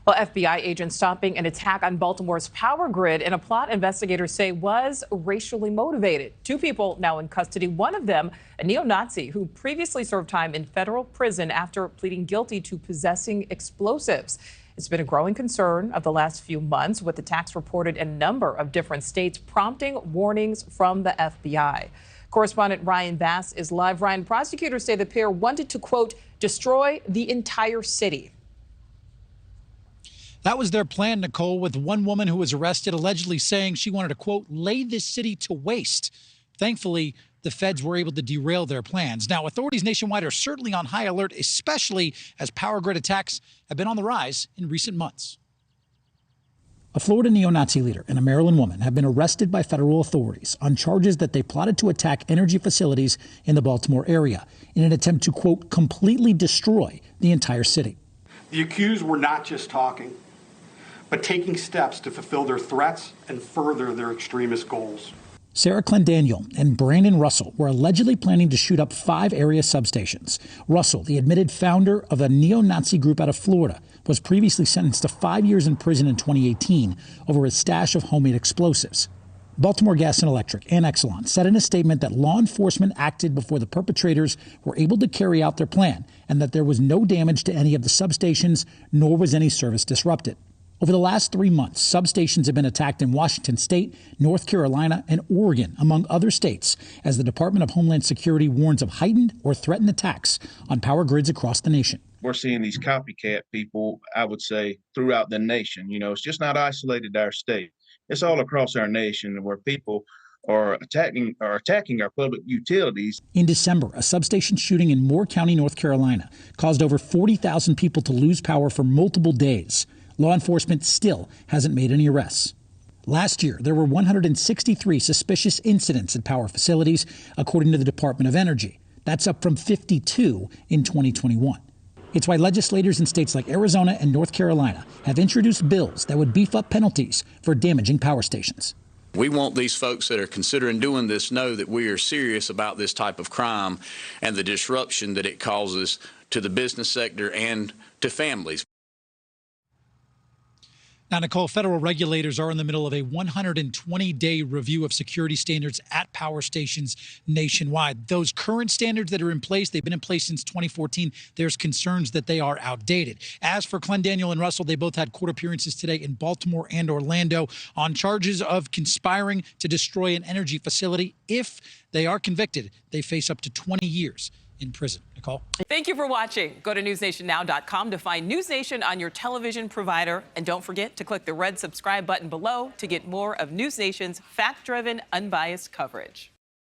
Well, FBI agents stopping an attack on Baltimore's power grid in a plot investigators say was racially motivated. Two people now in custody, one of them a neo-Nazi who previously served time in federal prison after pleading guilty to possessing explosives. It's been a growing concern of the last few months, with attacks reported in a number of different states, prompting warnings from the FBI. Correspondent Ryan Bass is live. Ryan, prosecutors say the pair wanted to, quote, destroy the entire city. That was their plan, Nichole, with one woman who was arrested allegedly saying she wanted to, quote, lay this city to waste. Thankfully, the feds were able to derail their plans. Now, authorities nationwide are certainly on high alert, especially as power grid attacks have been on the rise in recent months. A Florida neo-Nazi leader and a Maryland woman have been arrested by federal authorities on charges that they plotted to attack energy facilities in the Baltimore area in an attempt to, quote, completely destroy the entire city. The accused were not just talking, but taking steps to fulfill their threats and further their extremist goals. Sarah Clendaniel and Brandon Russell were allegedly planning to shoot up 5 area substations. Russell, the admitted founder of a neo-Nazi group out of Florida, was previously sentenced to 5 years in prison in 2018 over a stash of homemade explosives. Baltimore Gas and Electric and Exelon said in a statement that law enforcement acted before the perpetrators were able to carry out their plan and that there was no damage to any of the substations, nor was any service disrupted. Over the last 3 months, substations have been attacked in Washington State, North Carolina, and Oregon, among other states, as the Department of Homeland Security warns of heightened or threatened attacks on power grids across the nation. We're seeing these copycat people, I would say, throughout the nation. You know, it's just not isolated to our state. It's all across our nation where people are attacking our public utilities. In December, a substation shooting in Moore County, North Carolina, caused over 40,000 people to lose power for multiple days. Law enforcement still hasn't made any arrests. Last year, there were 163 suspicious incidents at power facilities, according to the Department of Energy. That's up from 52 in 2021. It's why legislators in states like Arizona and North Carolina have introduced bills that would beef up penalties for damaging power stations. We want these folks that are considering doing this know that we are serious about this type of crime and the disruption that it causes to the business sector and to families. Now, Nichole, federal regulators are in the middle of a 120-day review of security standards at power stations nationwide. Those current standards that are in place, they've been in place since 2014. There's concerns that they are outdated. As for Clendaniel and Russell, they both had court appearances today in Baltimore and Orlando on charges of conspiring to destroy an energy facility. If they are convicted, they face up to 20 years in prison. Nichole? Thank you for watching. Go to newsnationnow.com to find NewsNation on your television provider. And don't forget to click the red subscribe button below to get more of NewsNation's fact-driven, unbiased coverage.